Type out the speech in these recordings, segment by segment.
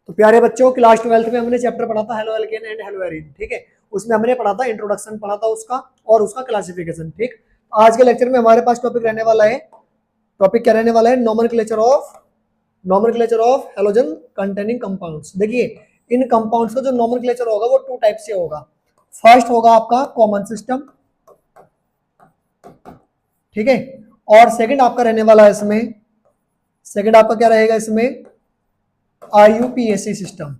तो प्यारे बच्चों, क्लास 12th में हमने चैप्टर पढ़ा था halo alkane and hello arene. ठीक है, उसमें हमने पढ़ा था इंट्रोडक्शन पढ़ा था उसका और उसका क्लासिफिकेशन। ठीक, आज के लेक्चर में हमारे पास टॉपिक रहने वाला है, टॉपिक क्या रहने वाला है, nomenclature of halogen containing compounds. देखिए, इन कंपाउंड्स का जो नोमेनक्लेचर होगा वो टू टाइप से होगा। फर्स्ट होगा आपका कॉमन सिस्टम, ठीक है, और सेकंड आपका रहने वाला है इसमें, सेकंड आपका क्या रहेगा इसमें, IUPAC सिस्टम।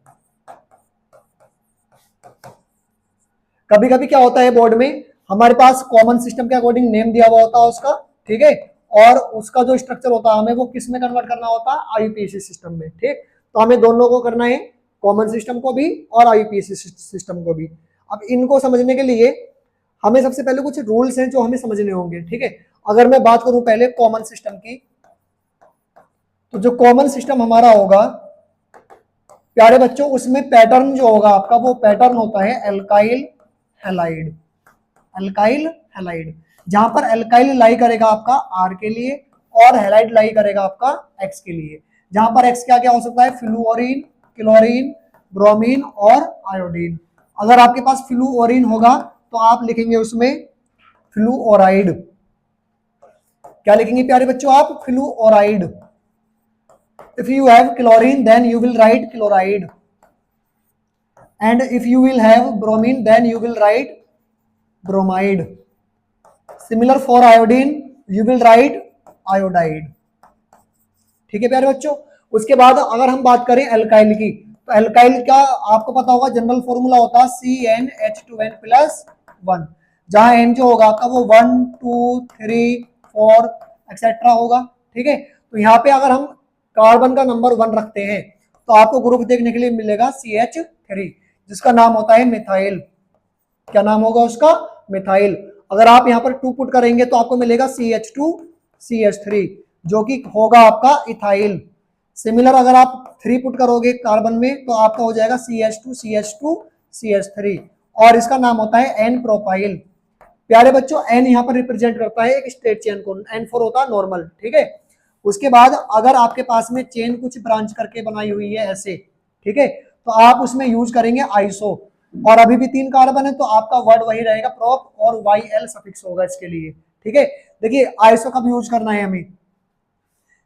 कभी कभी क्या होता है बोर्ड में, हमारे पास कॉमन सिस्टम के अकॉर्डिंग नेम दिया हुआ होता है उसका, ठीक है, और उसका जो स्ट्रक्चर होता है हमें वो किस में कन्वर्ट करना होता है, IUPAC सिस्टम में। ठीक, तो हमें दोनों को करना है, कॉमन सिस्टम को भी और IUPAC सिस्टम को भी। अब इनको समझने के लिए हमें सबसे पहले कुछ रूल्स हैं जो हमें समझने होंगे। ठीक है, अगर मैं बात करूं पहले कॉमन सिस्टम की, तो जो कॉमन सिस्टम हमारा होगा प्यारे बच्चों, उसमें पैटर्न जो होगा आपका वो पैटर्न होता है एल्काइल हैलाइड। एल्काइल हैलाइड, जहां पर एल्काइल लाई करेगा आपका R के लिए और हैलाइड लाई करेगा आपका X के लिए। जहां पर X क्या क्या हो सकता है, फ्लूओरीन, क्लोरीन, ब्रोमीन और आयोडीन। अगर आपके पास फ्लूओरीन होगा तो आप लिखेंगे उसमें फ्लूओराइड। क्या लिखेंगे प्यारे बच्चों आप, फ्लूओराइड। if you have chlorine then you will write chloride, and if you will have bromine then you will write bromide. Similar for iodine you will write iodide। ठीक है प्यारे बच्चों, उसके बाद अगर हम बात करें एल्काइल की, तो एल्काइल का आपको पता होगा जनरल फॉर्मूला होता है CnH2n+1, जहां N जो होगा आपका वो 1 2 3 4 एक्सेट्रा होगा। ठीक है, तो यहाँ पे अगर हम कार्बन का नंबर 1 रखते हैं तो आपको ग्रुप देखने के लिए मिलेगा CH3, जिसका नाम होता है मिथाइल। क्या नाम होगा उसका, मिथाइल। अगर आप यहाँ पर 2 पुट करेंगे तो आपको मिलेगा CH2 CH3, जो कि होगा आपका इथाइल। सिमिलर अगर आप 3 पुट करोगे कार्बन में तो आपका हो जाएगा CH2 CH2 CH3, और इसका नाम होता है N प्रोपाइल। प्यारे बच्चों, N यहाँ पर रिप्रेजेंट करता है एक स्ट्रेट चेन को, N4 होता है नॉर्मल। ठीक है, उसके बाद अगर आपके पास में चेन कुछ ब्रांच करके बनाई हुई है ऐसे, ठीक है, तो आप उसमें यूज करेंगे आइसो। और अभी भी 3 कार्बन है तो आपका वर्ड वही रहेगा प्रोप, और YL सफिक्स होगा इसके लिए। ठीक है, देखिए आइसो कब यूज करना है हमें,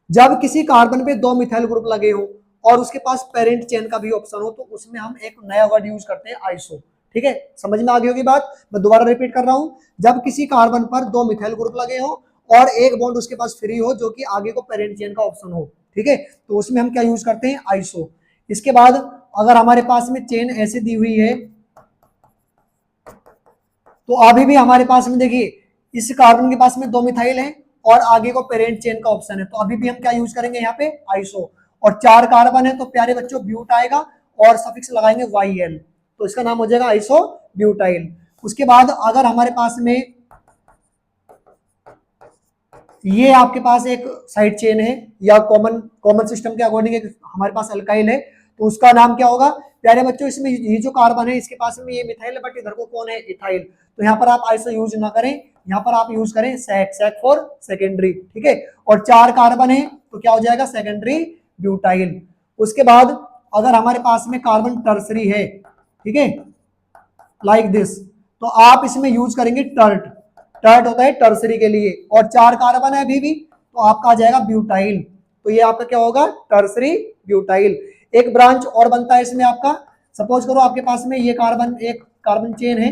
जब किसी कार्बन पे 2 मिथाइल ग्रुप लगे हो और उसके पास पेरेंट चेन का भी ऑप्शन हो, तो उसमें हम एक नया वर्ड यूज करते हैं आइसो। ठीक है, समझ में आ गई होगी बात, मैं दोबारा रिपीट कर रहा हूं। जब किसी कार्बन पर 2 मिथाइल ग्रुप लगे हो और एक बॉन्ड उसके पास फ्री हो जो कि आगे को पेरेंट चेन का ऑप्शन हो, ठीक है, तो उसमें हम क्या यूज करते हैं, आइसो। इसके बाद अगर हमारे पास में चेन ऐसे दी हुई है, तो अभी भी हमारे पास में देखिए इस कार्बन के पास में 2 मिथाइल है और आगे को पेरेंट चेन का ऑप्शन है, तो अभी भी हम क्या यूज करेंगे यहाँ पे, आइसो। और 4 कार्बन है तो प्यारे बच्चों ब्यूट आएगा और सफिक्स लगाएंगे YL, तो इसका नाम हो जाएगा आइसो ब्यूटाइल। उसके बाद अगर हमारे पास में ये आपके पास एक साइड चेन है या कॉमन सिस्टम के अकॉर्डिंग एक हमारे पास अल्काइल है, तो उसका नाम क्या होगा प्यारे बच्चों, इसमें ये जो कार्बन है इसके पास में ये मिथाइल है बट इधर को कौन है, इथाइल, तो यहाँ पर आप आइसो यूज ना करें, यहाँ पर आप यूज करें सैक फॉर सेकेंडरी। ठीक है, और 4 कार्बन है तो क्या हो जाएगा, सेकेंडरी ब्यूटाइल। उसके बाद अगर हमारे पास में कार्बन टर्सरी है, ठीक है, लाइक दिस, तो आप इसमें यूज करेंगे टर्ट। टर्ट होता है टर्सरी के लिए, और 4 कार्बन है अभी भी तो आपका आ जाएगा ब्यूटाइल, तो ये आपका क्या होगा, टर्सरी ब्यूटाइल। एक ब्रांच और बनता है इसमें आपका, सपोज करो आपके पास में ये कार्बन, एक कार्बन चेन है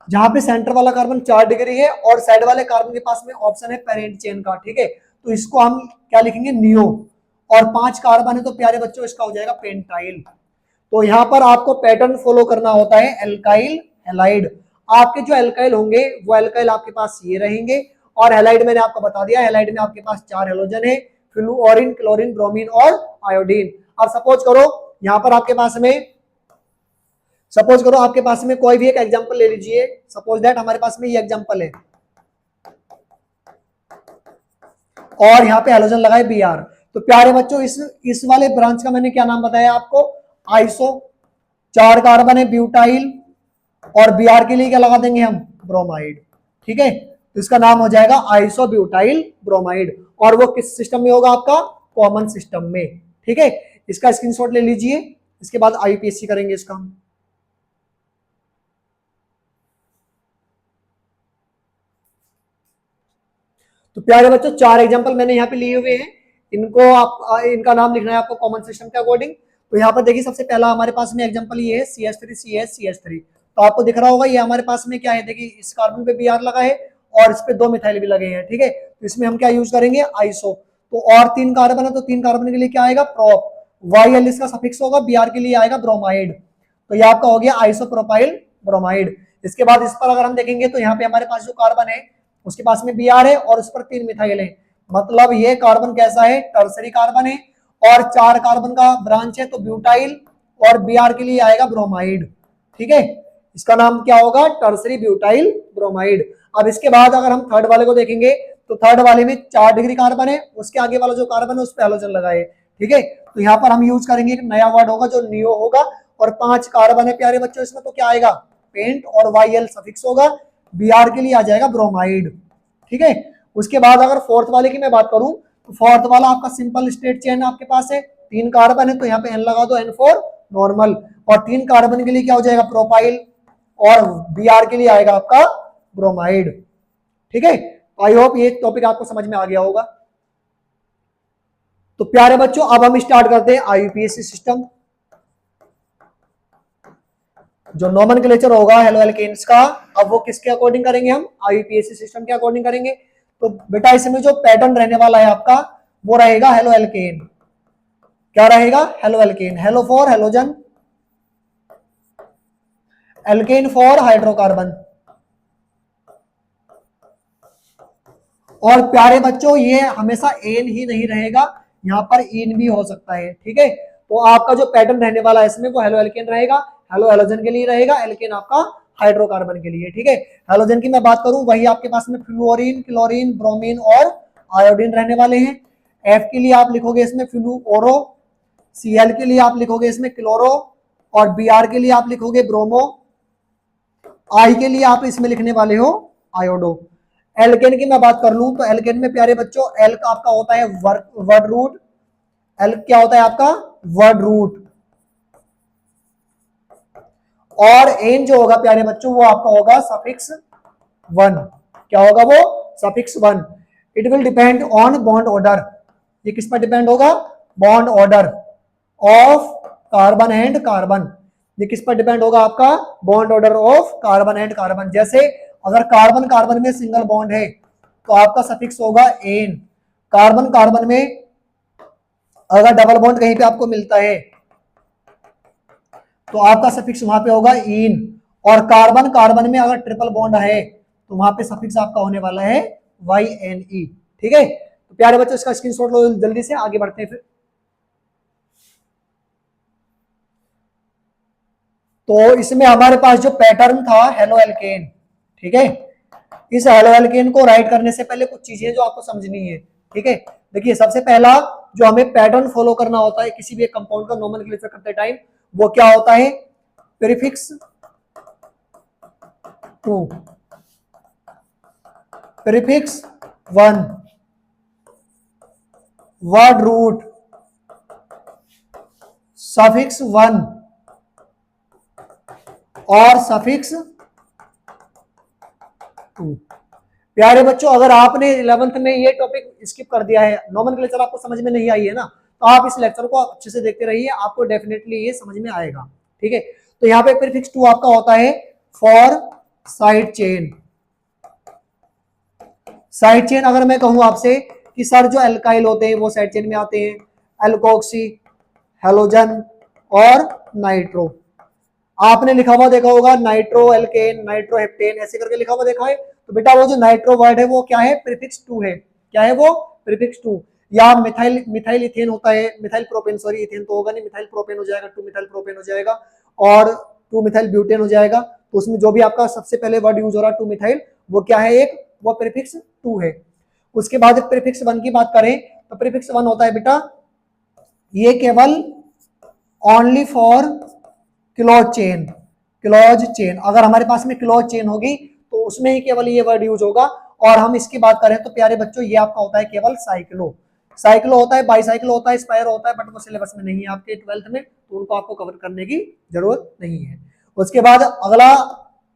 जहां पे सेंटर वाला कार्बन 4 डिग्री है और साइड वाले कार्बन के पास में ऑप्शन है पेरेंट चेन का। ठीक है, तो इसको हम क्या लिखेंगे, नियो, और 5 कार्बन है तो प्यारे बच्चों इसका हो जाएगा पेंटाइल। तो यहाँ पर आपको पैटर्न फॉलो करना होता है एल्काइल हैलाइड। आपके जो एल्काइल होंगे वो एल्काइल आपके पास ये रहेंगे, और हैलाइड मैंने आपको बता दिया, हैलाइड में आपके पास 4 हेलोजन है, फ्लूओरीन, क्लोरीन, ब्रोमीन और आयोडीन। अब सपोज करो यहाँ पर आपके पास में, सपोज करो आपके पास में कोई भी एक एग्जांपल ले लीजिए, सपोज दैट हमारे पास में ये एग्जांपल है और यहाँ पे हेलोजन लगाए Br, तो प्यारे बच्चों इस वाले ब्रांच का मैंने क्या नाम बताया आपको, आइसो। 4 कार्बन है ब्यूटाइल, और Br के लिए क्या लगा देंगे हम, ब्रोमाइड। ठीक है, तो इसका नाम हो जाएगा आइसो ब्यूटाइल ब्रोमाइड, और वो किस सिस्टम में होगा आपका, कॉमन सिस्टम में। ठीक है, इसका स्क्रीनशॉट ले लीजिए, इसके बाद आईयूपीएससी करेंगे इसका। तो प्यारे बच्चों 4 एग्जांपल मैंने यहाँ पे लिए हुए हैं, इनको आप इनका नाम लिखना है आपको कॉमन सिस्टम के अकॉर्डिंग। तो यहाँ पर देखिए सबसे पहला हमारे पास में एग्जांपल ये है CH3 CH CH3। तो आपको दिख रहा होगा ये हमारे पास में क्या है, देखिए इस कार्बन पे Br लगा है और इस पे 2 मिथाइल भी लगे हैं, ठीक है। तो इसमें हम क्या यूज करेंगे, आइसो। तो और 3 कार्बन है तो 3 कार्बन के लिए क्या आएगा, प्रोप। YL इसका सफिक्स होगा, Br के लिए आएगा ब्रोमाइड। तो ये आपका हो गया आइसोप्रोपाइल ब्रोमाइड। इसके बाद इस पर अगर हम देखेंगे तो यहाँ पे हमारे पास जो कार्बन है उसके पास में Br है और उस पर 3 मिथाइल है, मतलब ये कार्बन कैसा है, टर्सरी कार्बन है और 4 कार्बन का ब्रांच है तो ब्यूटाइल और Br के लिए आएगा ब्रोमाइड, ठीक है। इसका नाम क्या होगा, टर्सरी ब्यूटाइल ब्रोमाइड। अब इसके बाद अगर हम थर्ड वाले को देखेंगे तो थर्ड वाले में 4 डिग्री कार्बन है, उसके आगे वाला जो कार्बन है उस पर हैलोजन लगा है, ठीक है। तो यहाँ पर हम यूज करेंगे एक नया वर्ड होगा जो नियो होगा और 5 कार्बन है प्यारे बच्चों इसमें, तो क्या आएगा, पेंट और YL सफिक्स होगा, Br के लिए आ जाएगा ब्रोमाइड, ठीक है। उसके बाद अगर फोर्थ वाले की मैं बात करूं तो फोर्थ वाला आपका सिंपल स्टेट चेन आपके पास है, 3 कार्बन है तो यहाँ पे N लगा दो, N4 नॉर्मल, और 3 कार्बन के लिए क्या हो जाएगा, प्रोपाइल, और Br के लिए आएगा आपका ब्रोमाइड, ठीक है। आई होप ये टॉपिक आपको समझ में आ गया होगा। तो प्यारे बच्चों अब हम स्टार्ट करते हैं आईयूपीएसी सिस्टम। जो नोमेनक्लेचर होगा हेलो एल्केन्स का, अब वो किसके अकॉर्डिंग करेंगे, हम आईयूपीएसी सिस्टम के अकॉर्डिंग करेंगे। तो बेटा इसमें जो पैटर्न रहने वाला है आपका वो रहेगा हेलो एल्केन। क्या रहेगा, halo alkane. Halo for halogen, alkane for hydrocarbon. और प्यारे बच्चों ये हमेशा एन ही नहीं रहेगा, यहाँ पर इन भी हो सकता है, ठीक है। तो आपका जो पैटर्न रहने वाला है इसमें वो हेलो एल्केन रहेगा, हेलो हेलोजन के लिए रहेगा, एल्केन आपका हाइड्रोकार्बन के लिए, ठीक है। हेलोजन की मैं बात करूं वही आपके पास में फ्लूओरीन, क्लोरीन, ब्रोमीन और आयोडीन रहने वाले हैं। एफ के लिए आप लिखोगे इसमें फ्लूओरो, Cl के लिए आप लिखोगे इसमें क्लोरो, और Br के लिए आप लिखोगे ब्रोमो, I के लिए आप इसमें लिखने वाले हो आयोडो। एल्केन की मैं बात कर लूं तो एल्केन में प्यारे बच्चों एल का आपका होता है वर्ड रूट। एल क्या होता है आपका, वर्ड रूट। और एन जो होगा प्यारे बच्चों वो आपका होगा सफिक्स 1। क्या होगा वो, suffix 1। It will depend on bond order, ये किस पर डिपेंड होगा, bond order of carbon and carbon. ये किस पर डिपेंड होगा आपका, bond order of carbon and carbon. जैसे अगर कार्बन कार्बन में सिंगल बॉन्ड है तो आपका सफिक्स होगा एन। कार्बन कार्बन में अगर डबल बॉन्ड कहीं पे आपको मिलता है तो आपका सफिक्स वहां पे होगा इन। और कार्बन कार्बन में अगर ट्रिपल बॉन्ड है तो वहां पे सफिक्स आपका होने वाला है YNE, ठीक है। तो प्यारे बच्चों इसका स्क्रीनशॉट लो जल्दी से, आगे बढ़ते हैं फिर। तो इसमें हमारे पास जो पैटर्न था हेलो एल्केन, ठीक है। इस हेलो एल्केन को राइट करने से पहले कुछ चीजें जो आपको समझनी है, ठीक है। देखिए सबसे पहला जो हमें पैटर्न फॉलो करना होता है किसी भी एक कंपाउंड का नोमेनक्लेचर करते टाइम, वो क्या होता है, prefix 2, prefix 1, word root, suffix 1 और सफिक्स 2। प्यारे बच्चों अगर आपने 11th में ये टॉपिक स्किप कर दिया है, नोमेनक्लेचर आपको समझ में नहीं आई है ना, तो आप इस लेक्चर को अच्छे से देखते रहिए, आपको डेफिनेटली ये समझ में आएगा, ठीक है। तो यहाँ पे प्रीफिक्स 2 आपका होता है for side chain. Side chain अगर मैं कहूं आपसे कि सर जो एल्काइल होते हैं वो साइड चेन में आते हैं, एल्कोक्सी, हेलोजन और नाइट्रो। आपने लिखा हुआ देखा होगा नाइट्रो एल्केन, नाइट्रो हेप्टेन, ऐसे करके लिखा हुआ देखा है। तो बेटा वो जो नाइट्रो वर्ड है वो क्या है, प्रीफिक्स 2 है। क्या है वो, प्रीफिक्स 2। या मिथाइल इथेन होता है, मिथाइल प्रोपेन, सॉरी इथेन तो होगा नहीं, मिथाइल प्रोपेन हो जाएगा, 2 मिथाइल प्रोपेन हो जाएगा और 2 मिथाइल ब्यूटेन हो जाएगा। तो उसमें जो भी आपका सबसे पहले वर्ड यूज हो रहा है 2 मिथाइल, वो क्या है, एक वो प्रीफिक्स 2 है। उसके बाद प्रीफिक्स 1 की बात करें तो प्रीफिक्स 1 होता है बेटा ये केवल only for close chain. Close chain, अगर हमारे पास में क्लोज चेन होगी तो उसमें ही केवल ये वर्ड यूज होगा। और हम इसकी बात करें तो प्यारे बच्चों ये आपका होता है केवल साइक्लो। साइक्लो होता है, बाईसाइक्लो होता है, स्पायरो होता है, बट वो सिलेबस में नहीं है आपके 12th में, तो उनको आपको कवर करने की जरूरत नहीं है। उसके बाद अगला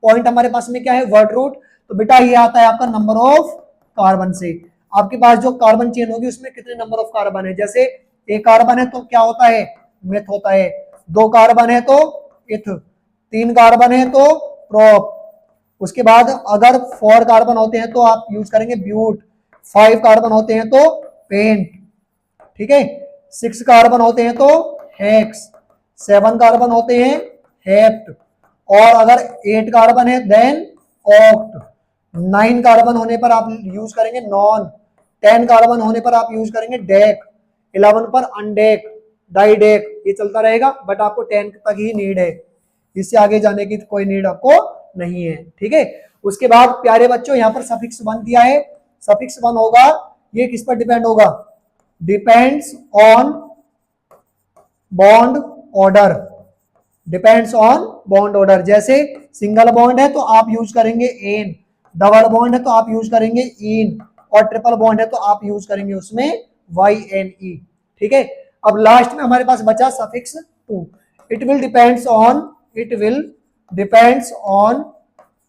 पॉइंट हमारे पास में क्या है, वर्ड रूट। तो बेटा ये आता है आपका नंबर ऑफ कार्बन से। आपके पास जो कार्बन चेन होगी उसमें कितने नंबर ऑफ कार्बन है, जैसे एक कार्बन है तो क्या होता है, मेथ होता है। दो कार्बन है तो इथ, तीन कार्बन है तो प्रोप। उसके बाद अगर 4 कार्बन होते हैं तो आप यूज करेंगे ब्यूट, 5 कार्बन होते हैं तो पेंट, ठीक है। 6 कार्बन होते हैं तो हेक्स, 7 कार्बन होते हैं हेप्ट, और अगर 8 कार्बन है देन ऑक्ट, 9 कार्बन होने पर आप यूज करेंगे नॉन, 10 कार्बन होने पर आप यूज करेंगे डेक, 11 पर अनडेक, डाइडेक, ये चलता रहेगा, बट आपको 10 तक ही नीड है, इससे आगे जाने की कोई नीड आपको नहीं है, ठीक है। उसके बाद प्यारे बच्चों यहाँ पर सफिक्स 1 दिया है, सफिक्स 1 होगा, ये किस पर डिपेंड होगा, depends on bond order, depends on bond order. जैसे सिंगल बॉन्ड है तो आप यूज करेंगे एन, डबल बॉन्ड है तो आप यूज करेंगे इन, और ट्रिपल बॉन्ड है तो आप यूज करेंगे उसमें वाई एन ई, ठीक है। अब लास्ट में हमारे पास बचा suffix 2, it will depends on, it will depends on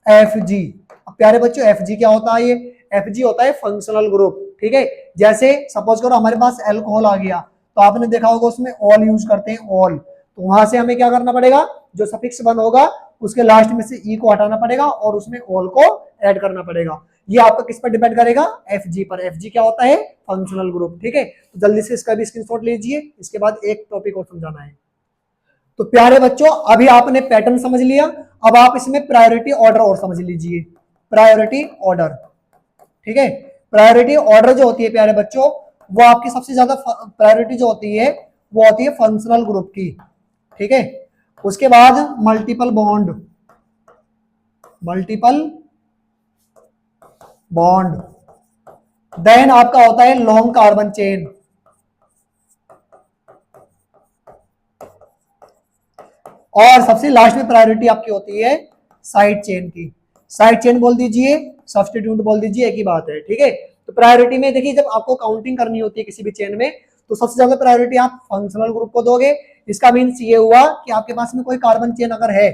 F G. अब प्यारे बच्चों एफ जी क्या होता है, ये एफ जी होता है फंक्शनल ग्रुप, ठीक है। जैसे सपोज करो हमारे पास एल्कोहल आ गया, तो आपने देखा होगा उसमें ऑल यूज करते हैं, ऑल, तो वहां से हमें क्या करना पड़ेगा, जो सफिक्स 1 होगा उसके लास्ट में से ई को हटाना पड़ेगा और उसमें ऑल को ऐड करना पड़ेगा। ये आपका किस पर डिपेंड करेगा, एफ जी पर। एफ जी क्या होता है, फंक्शनल ग्रुप, ठीक है। तो जल्दी से इसका भी स्क्रीनशॉट लीजिए, इसके बाद एक टॉपिक और समझाना है। तो प्यारे बच्चों अभी आपने पैटर्न समझ लिया, अब आप इसमें प्रायोरिटी ऑर्डर और समझ लीजिए, प्रायोरिटी ऑर्डर, ठीक है। प्रायोरिटी ऑर्डर जो होती है प्यारे बच्चों, वो आपकी सबसे ज्यादा प्रायोरिटी जो होती है वो होती है फंक्शनल ग्रुप की, ठीक है। उसके बाद multiple bond, multiple bond, then आपका होता है लॉन्ग कार्बन चेन, और सबसे लास्ट में प्रायोरिटी आपकी होती है साइड चेन की। साइड चेन बोल दीजिए, सब्स्टिट्यूट बोल दीजिए, एक ही बात है, ठीक है। तो प्रायोरिटी में देखिए जब आपको काउंटिंग करनी होती है किसी भी चेन में, तो सबसे ज्यादा प्रायोरिटी आप फंक्शनल ग्रुप को दोगे। इसका मीन्स ये हुआ कि आपके पास में कोई कार्बन चेन अगर है,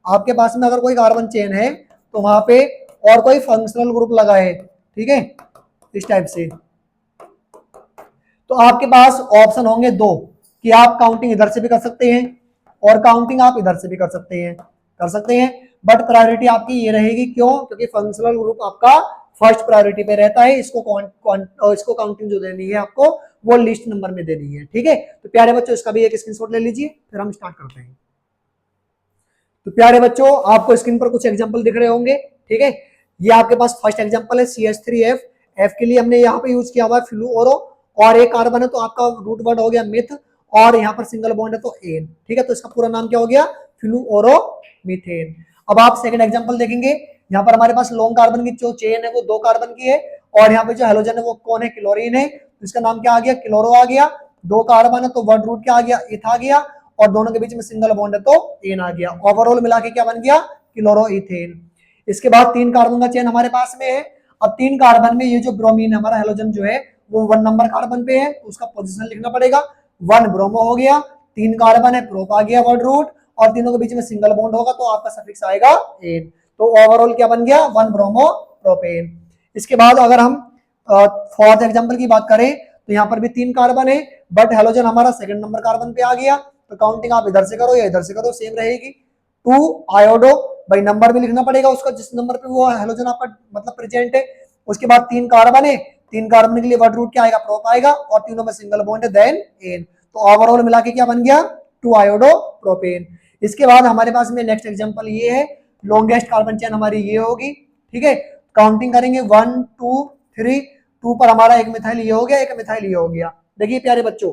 आपके पास में अगर कोई कार्बन चेन है तो वहां पे और कोई फंक्शनल ग्रुप लगा है, ठीक है, इस टाइप से, तो आपके पास ऑप्शन होंगे 2 कि आप काउंटिंग इधर से भी कर सकते हैं और काउंटिंग आप इधर से भी कर सकते हैं, बट प्रायोरिटी आपकी ये रहेगी, क्यों, क्योंकि फंक्शनल ग्रुप आपका फर्स्ट प्रायोरिटी पे रहता है। इसको काउंटिंग जो देनी है आपको वो लिस्ट नंबर में देनी है, ठीक है। तो प्यारे बच्चों इसका भी एक स्क्रीनशॉट ले लीजिए, फिर हम स्टार्ट करते हैं। तो प्यारे बच्चों आपको स्क्रीन पर कुछ एग्जांपल दिख रहे होंगे, ठीक है। ये आपके पास फर्स्ट एग्जांपल है CH3F, एफ के लिए हमने यहाँ पे यूज किया हुआ है फ्लूओरो, और एक कार्बन है तो आपका रूट वर्ड हो गया मिथ, और यहाँ पर सिंगल बॉन्ड है तो एन, ठीक है। तो इसका पूरा नाम क्या हो गया, फ्लूओरो मीथेन। अब आप सेकंड एग्जांपल देखेंगे, यहाँ पर हमारे पास लॉन्ग कार्बन की जो चेन है वो 2 कार्बन की है, और यहाँ पे जो हेलोजन है वो कौन है, क्लोरीन है, तो इसका नाम क्या आ गया, क्लोरो आ गया। 2 कार्बन है तो वर्ड रूट क्या आ गया, इथ आ गया, और दोनों के बीच में सिंगल बॉन्ड है तो एन आ गया। ओवरऑल मिला के क्या बन गया, क्लोरो इथेन। इसके बाद 3 कार्बन का चेन हमारे पास में है। अब 3 कार्बन में ये जो ब्रोमीन हमारा हेलोजन जो है वो 1 नंबर कार्बन पे है, तो उसका पोजीशन लिखना पड़ेगा, 1 ब्रोमो हो गया, 3 कार्बन है, प्रोप आ गया वर्ड रूट, और तीनों के बीच में सिंगल बॉन्ड होगा तो आपका सफिक्स आएगा एन। तो ओवरऑल क्या बन गया, 1 ब्रोमो प्रोपेन। इसके बाद अगर हम फोर्थ एग्जांपल की बात करें तो यहाँ पर भी 3 कार्बन है, बट हेलोजन हमारा सेकंड नंबर कार्बन पे आ गया, तो काउंटिंग आप इधर से करो या इधर से करो सेम रहेगी। 2 आयोडो, भाई नंबर भी लिखना पड़ेगा उसका जिस नंबर पे वो हेलोजन आपका मतलब प्रेजेंट है। उसके बाद 3 कार्बन है, 3 कार्बन के लिए वर्ड रूट क्या आएगा, प्रोप आएगा, और तीनों में सिंगल बॉन्ड है देन एन। तो ओवरऑल मिला के क्या बन गया, 2 आयोडो प्रोपेन। इसके बाद हमारे पास में नेक्स्ट एग्जांपल ये है, लॉन्गेस्ट कार्बन चेन हमारी ये होगी, ठीक है। काउंटिंग करेंगे 1 2 3, 2 पर हमारा एक मिथाइल ये हो गया, एक मिथाइल ये हो गया। देखिए प्यारे बच्चों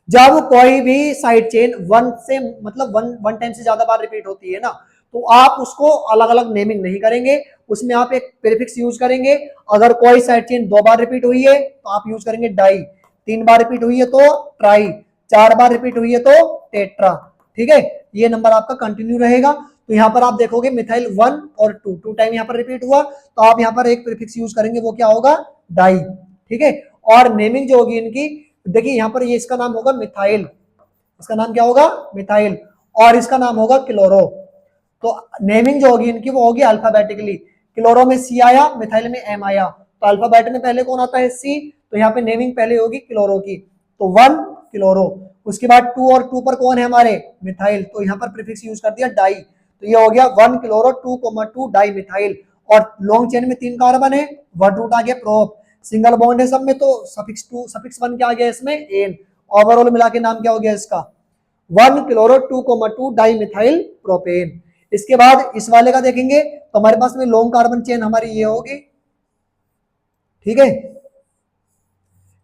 जब कोई भी साइड चेन 1 से मतलब 1 टाइम से ज्यादा बार रिपीट होती है ना, तो आप उसको अलग अलग नेमिंग नहीं करेंगे, उसमें आप एक प्रीफिक्स यूज करेंगे। अगर कोई साइड चेन 2 बार रिपीट हुई है तो आप यूज करेंगे डाई, 3 बार रिपीट हुई है तो ट्राई, 4 बार रिपीट हुई है तो टेट्रा, ठीक है। ये नंबर आपका कंटिन्यू रहेगा। तो यहाँ पर आप देखोगे मिथाइल 1 और 2 टाइम यहाँ पर रिपीट हुआ, तो आप यहाँ पर एक प्रीफिक्स यूज करेंगे, वो क्या होगा, डाई, ठीक है। और नेमिंग जो होगी इनकी, देखिए यहाँ पर ये इसका नाम होगा मिथाइल, इसका नाम क्या होगा मिथाइल, और इसका नाम होगा क्लोरो। तो नेमिंग जो होगी इनकी वो होगी अल्फाबेटिकली, क्लोरो में सी आया, मिथाइल में एम आया, तो अल्फाबेट में पहले कौन आता है सी, तो यहाँ पे नेमिंग पहले होगी क्लोरो की, तो 1 क्लोरो। उसके बाद 2 और 2 पर कौन है हमारे मिथाइल, तो यहाँ पर प्रीफिक्स यूज कर दिया डाई, तो ये हो गया 1 क्लोरो 2,2 डाई मिथाइल। और लॉन्ग चेन में 3 कार्बन है, वर्ड रूट आ गया प्रोप, सिंगल बॉन्ड है सब में, तो सफिक्स 2 सफिक्स 1 क्या आ गया इसमें एन, ओवरऑल मिला के नाम क्या हो गया इसका 1 क्लोरो 2,2 डाई मिथाइल प्रोपेन। इसके बाद इस वाले का देखेंगे तो हमारे पास में लॉन्ग कार्बन चेन हमारी ये होगी, ठीक है,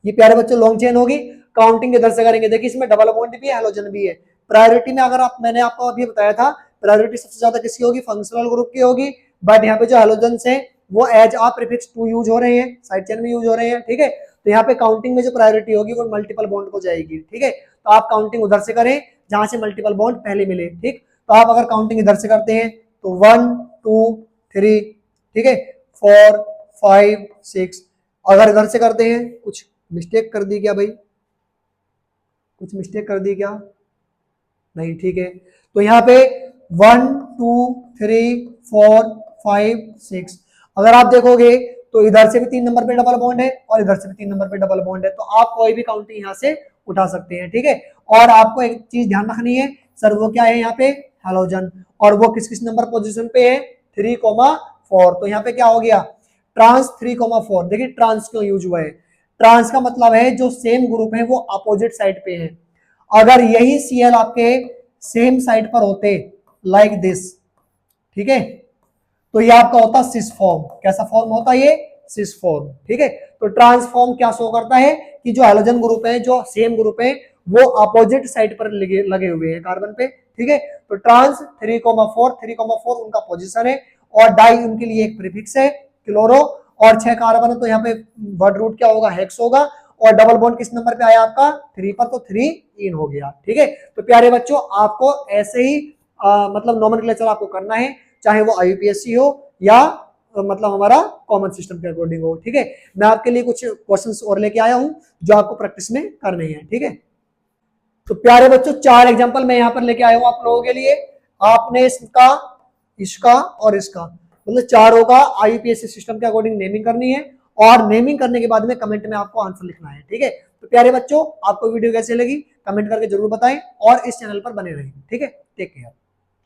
ये प्यारे बच्चों लॉन्ग चेन होगी। काउंटिंग इधर से करेंगे, देखिए इसमें डबल बॉन्ड भी है, हैलोजन भी है। प्रायोरिटी में अगर आप, मैंने आपको अभी बताया था प्रायोरिटी सबसे ज्यादा किसकी होगी, फंक्शनल ग्रुप की होगी, बट यहाँ पे जो हैलोजन है वो एज आ प्रीफिक्स 2 यूज हो रहे हैं, साइड चेन में यूज हो रहे हैं, ठीक है। तो यहाँ पे काउंटिंग में जो प्रायोरिटी होगी वो मल्टीपल बॉन्ड को जाएगी, ठीक है। तो आप काउंटिंग उधर से करें जहां से मल्टीपल बॉन्ड पहले मिले, ठीक। तो आप अगर काउंटिंग इधर से करते हैं तो 1 2 3, ठीक है, 4 5 6। अगर इधर से करते हैं, कुछ मिस्टेक कर दी क्या भाई, कुछ मिस्टेक कर दी क्या, नहीं, ठीक है। तो यहाँ पे 1 2 3 4 5 6, अगर आप देखोगे तो इधर से भी 3 नंबर पे डबल बॉन्ड है और इधर से भी 3 नंबर पे डबल बॉन्ड है, तो आप कोई भी काउंटिंग यहाँ से उठा सकते हैं, ठीक है। और आपको एक चीज ध्यान रखनी है सर, वो क्या है यहाँ पे हैलोजन, और वो किस किस नंबर पोजीशन पे है 3,4। तो यहाँ पे क्या हो गया ट्रांस 3,4। देखिए ट्रांस क्यों यूज हुआ है, ट्रांस का मतलब है जो सेम ग्रुप है वो अपोजिट साइड पे है। अगर यही Cl आपके सेम साइड पर होते लाइक दिस, ठीक है, तो ये आपका होता सिस फॉर्म। कैसा फॉर्म होता है ये सिस फॉर्म, ठीक है। तो ट्रांसफॉर्म क्या शो करता है कि जो हैलोजन ग्रुप है, जो सेम ग्रुप है, वो अपोजिट साइड पर लगे हुए हैं कार्बन पे, ठीक है। तो ट्रांस 3,4 उनका पोजीशन है, और डाई उनके लिए एक प्रीफिक्स है क्लोरो, और 6 कार्बन है तो यहाँ पे वर्ड रूट क्या होगा हेक्स होगा, और डबल बॉन्ड किस नंबर पे आया आपका 3 पर, तो 3 इन हो गया, ठीक है। तो प्यारे बच्चों आपको ऐसे ही मतलब नोमेनक्लेचर आपको करना है, चाहे वो आईयूपीएससी हो या मतलब हमारा कॉमन सिस्टम के अकॉर्डिंग हो, ठीक है। मैं आपके लिए कुछ क्वेश्चंस और लेके आया हूं जो आपको प्रैक्टिस में करने हैं, ठीक है। तो प्यारे बच्चों 4 एग्जांपल मैं यहाँ पर लेके आया हूं आप लोगों के लिए। आपने इसका, इसका और इसका, मतलब चारों का आईयूपीएससी सिस्टम के अकॉर्डिंग नेमिंग करनी है, और नेमिंग करने के बाद में कमेंट में आपको आंसर लिखना है, ठीक है। तो प्यारे बच्चों आपको वीडियो कैसे लगी कमेंट करके जरूर बताएं, और इस चैनल पर बने रहें, ठीक है। Take care.